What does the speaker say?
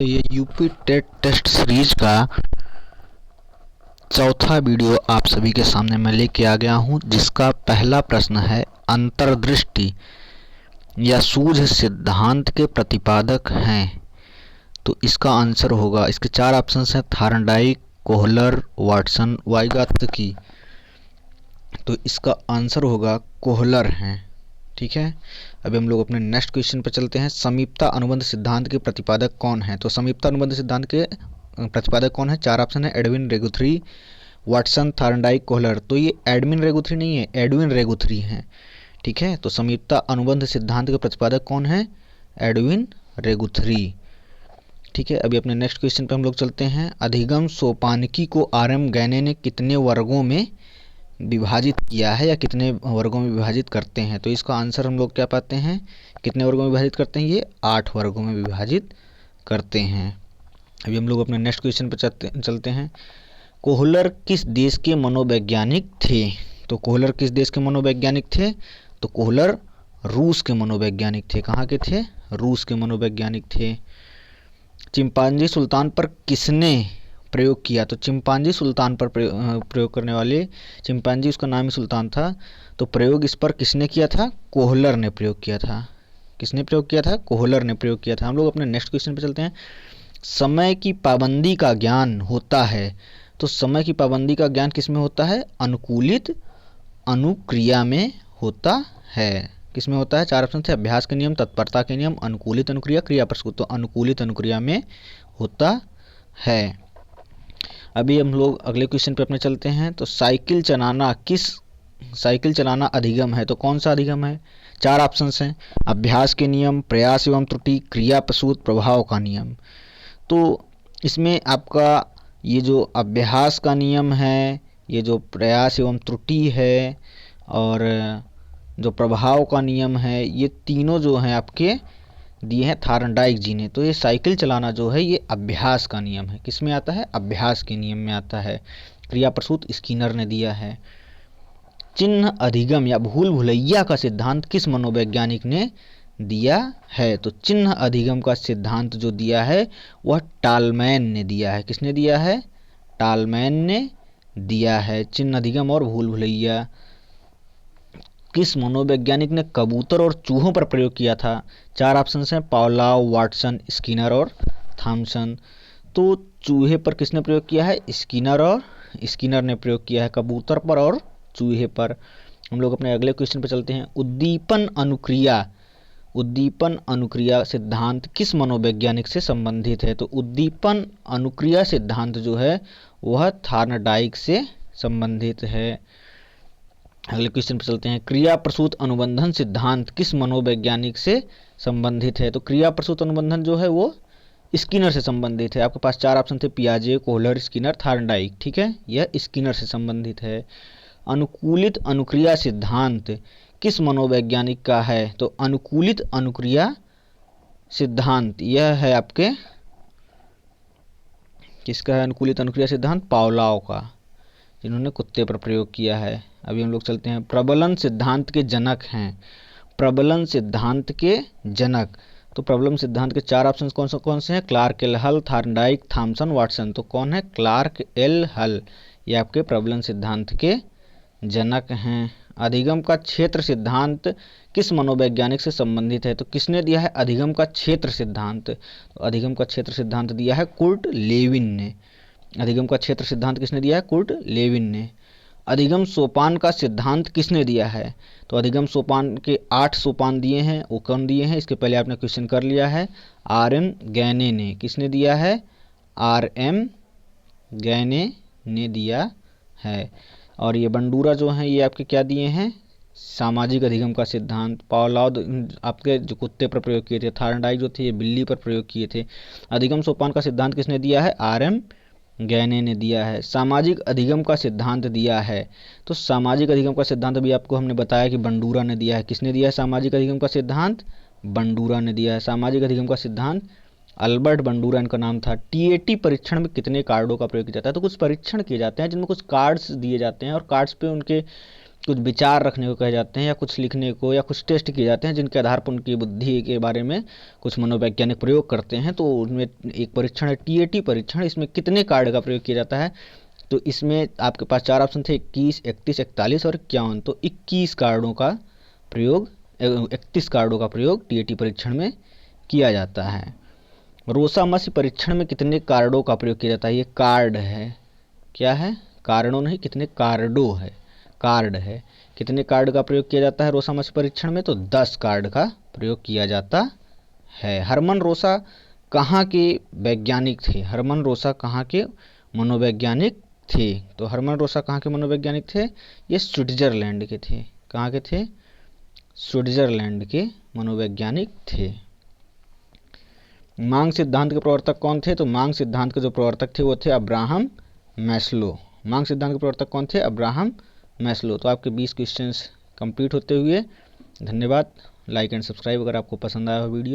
तो ये UP TET test series का चौथा वीडियो आप सभी के सामने मैं लेके आ गया हूं, जिसका पहला प्रश्न है अंतर्दृष्टि या सूझ सिद्धांत के प्रतिपादक हैं। तो इसका आंसर होगा, इसके चार ऑप्शंस हैं थार्नडाइक, कोहलर, वाटसन, वाइगात्स्की। तो इसका आंसर होगा कोहलर हैं। ठीक है, अभी हम लोग अपने नेक्स्ट क्वेश्चन पर चलते हैं। समीपता अनुबंध सिद्धांत के प्रतिपादक कौन है? तो समीपता अनुबंध सिद्धांत के प्रतिपादक कौन है? चार ऑप्शन है, एडविन रेगुथ्री, वाटसन, थार्नडाइक, कोहलर। तो ये एडविन रेगुथ्री नहीं है, एडविन रेगुथ्री हैं। ठीक है, तो समीपता अनुबंध सिद्धांत के प्रतिपादक कौन है? एडविन रेगुथ्री। ठीक है, अभी अपने नेक्स्ट क्वेश्चन पर हम लोग चलते हैं। अधिगम सोपानकी को आर.एम. गैने ने कितने वर्गों में विभाजित किया है या कितने वर्गों में विभाजित करते हैं? तो इसका आंसर हम लोग क्या पाते हैं, कितने वर्गों में विभाजित करते हैं? ये 8 वर्गों में विभाजित करते हैं। अभी हम लोग अपने नेक्स्ट क्वेश्चन पर चलते हैं। कोहलर किस देश के मनोवैज्ञानिक थे? तो कोहलर किस देश के मनोवैज्ञानिक थे? तो कोहलर रूस के मनोवैज्ञानिक थे। कहाँ के थे? रूस के मनोवैज्ञानिक थे। चिंपांजी सुल्तान पर किसने प्रयोग किया? तो चिंपांजी सुल्तान पर प्रयोग करने वाले, चिंपांजी उसका नाम ही सुल्तान था, तो प्रयोग इस पर किसने किया था? कोहलर ने प्रयोग किया था। किसने प्रयोग किया था? कोहलर ने प्रयोग किया था। हम लोग अपने नेक्स्ट क्वेश्चन पे चलते हैं। समय की पाबंदी का ज्ञान होता है, तो समय की पाबंदी का ज्ञान किस में होता है? अनुकूलित अनुक्रिया में होता है। किस में होता है? चार ऑप्शन थे, अभ्यास के नियम, तत्परता के नियम, अनुकूलित अनुक्रिया, क्रिया प्रसूत। तो अनुकूलित अनुक्रिया में होता है। अभी हम लोग अगले क्वेश्चन पे अपने चलते हैं। तो साइकिल चलाना अधिगम है, तो कौन सा अधिगम है? चार ऑप्शंस हैं, अभ्यास के नियम, प्रयास एवं त्रुटि, क्रिया प्रसूत, प्रभाव का नियम। तो इसमें आपका ये जो अभ्यास का नियम है, ये जो प्रयास एवं त्रुटि है और जो प्रभाव का नियम है, ये तीनों जो हैं आपके दिए हैं थार्नडाइक जी ने। तो ये साइकिल चलाना जो है ये अभ्यास का नियम है। किस में आता है? अभ्यास के नियम में आता है। क्रिया प्रसूत स्किनर ने दिया है। चिन्ह अधिगम या भूल भुलैया का सिद्धांत किस मनोवैज्ञानिक ने दिया है? तो चिन्ह अधिगम का सिद्धांत जो दिया है वह टालमैन ने दिया है। किसने दिया है? टालमैन ने दिया है। चिन्ह अधिगम और भूल भुलैया किस मनोवैज्ञानिक ने कबूतर और चूहों पर प्रयोग किया था? चार ऑप्शन हैं, पावलोव, वाटसन, स्किनर और थॉमसन। तो चूहे पर किसने प्रयोग किया है? स्किनर ने प्रयोग किया है, कबूतर पर और चूहे पर। हम लोग अपने अगले क्वेश्चन पर चलते हैं। उद्दीपन अनुक्रिया सिद्धांत किस मनोवैज्ञानिक से संबंधित है? तो उद्दीपन अनुक्रिया सिद्धांत जो है वह थार्नडाइक से संबंधित है। अगले क्वेश्चन पर चलते हैं। क्रिया प्रसूत अनुबंधन सिद्धांत किस मनोवैज्ञानिक से संबंधित है? तो क्रिया प्रसूत अनुबंधन जो है वो स्किनर से संबंधित है। आपके पास चार ऑप्शन थे, पियाजे, कोहलर, स्किनर, थार्नडाइक। ठीक है, यह स्किनर से संबंधित है। अनुकूलित अनुक्रिया सिद्धांत किस मनोवैज्ञानिक का है? तो अनुकूलित अनुक्रिया सिद्धांत यह है आपके किसका है? अनुकूलित अनुक्रिया सिद्धांत पावलोव का, जिन्होंने कुत्ते पर प्रयोग किया है। अभी हम लोग चलते हैं। प्रबलन सिद्धांत के जनक हैं। प्रबलन सिद्धांत के जनक, तो प्रबलन सिद्धांत के चार ऑप्शन कौन से हैं? क्लार्क एल हल, थार्नडाइक, थॉमसन, वाटसन। तो कौन है? क्लार्क एल हल, ये आपके प्रबलन सिद्धांत के जनक हैं। अधिगम का क्षेत्र सिद्धांत किस मनोवैज्ञानिक से संबंधित है? तो किसने दिया है अधिगम का क्षेत्र सिद्धांत? तो अधिगम का क्षेत्र सिद्धांत दिया है कुर्ट लेविन ने। अधिगम का क्षेत्र सिद्धांत किसने दिया है? कुर्ट लेविन ने। अधिगम सोपान का सिद्धांत किसने दिया है? तो अधिगम सोपान के 8 सोपान दिए हैं, वो कौन दिए हैं? इसके पहले आपने क्वेश्चन कर लिया है, आर.एम. गैने ने। किसने दिया है? आर.एम. गैने ने दिया है। और ये बंडूरा जो हैं ये आपके क्या दिए हैं? सामाजिक अधिगम का सिद्धांत। पावलोव आपके जो कुत्ते पर प्रयोग किए थे, थार्नडाइक जो थे ये बिल्ली पर प्रयोग किए थे। अधिगम सोपान का सिद्धांत किसने दिया है? आर.एम. गैने ने दिया है। सामाजिक अधिगम का सिद्धांत दिया है, तो सामाजिक अधिगम का सिद्धांत भी आपको हमने बताया कि बंडूरा ने दिया है। किसने दिया है सामाजिक अधिगम का सिद्धांत? बंडूरा ने दिया है। सामाजिक अधिगम का सिद्धांत अल्बर्ट बंडूरा इनका नाम था। टीएटी परीक्षण में कितने कार्डों का प्रयोग किया जाता है? तो कुछ परीक्षण किए जाते हैं जिनमें कुछ कार्ड्स दिए जाते हैं और कार्ड्स पे उनके कुछ विचार रखने को कहे जाते हैं, या कुछ लिखने को, या कुछ टेस्ट किए जाते हैं जिनके आधार पर उनकी बुद्धि के बारे में कुछ मनोवैज्ञानिक प्रयोग करते हैं। तो उनमें एक परीक्षण है TAT परीक्षण। इसमें कितने कार्ड का प्रयोग किया जाता है? तो इसमें आपके पास 4 ऑप्शन थे, 21, 31, 41 और 51। तो 21 कार्डों का प्रयोग 31 कार्डों का प्रयोग TAT परीक्षण में किया जाता है। रोसामसी परीक्षण में कितने कार्डों का प्रयोग किया जाता है? ये कार्ड है, क्या है? कार्डों नहीं, कितने कार्डो है, कार्ड है। कितने कार्ड का प्रयोग किया जाता है रोसामसी परीक्षण में? तो 10 कार्ड का प्रयोग किया जाता है। हरमन रोसा कहाँ के वैज्ञानिक थे? हरमन रोसा कहाँ के मनोवैज्ञानिक थे? तो हरमन रोसा कहाँ के मनोवैज्ञानिक थे? ये स्विट्जरलैंड के थे। कहाँ के थे? स्विट्जरलैंड के मनोवैज्ञानिक थे। मांग सिद्धांत के प्रवर्तक कौन थे? तो मांग सिद्धांत के जो प्रवर्तक थे वो थे अब्राहम मैस्लो। मांग सिद्धांत के प्रवर्तक कौन थे? Abraham Maslow. तो आपके 20 क्वेश्चंस कंप्लीट होते हुए, धन्यवाद। लाइक एंड सब्सक्राइब अगर आपको पसंद आया हो वीडियो।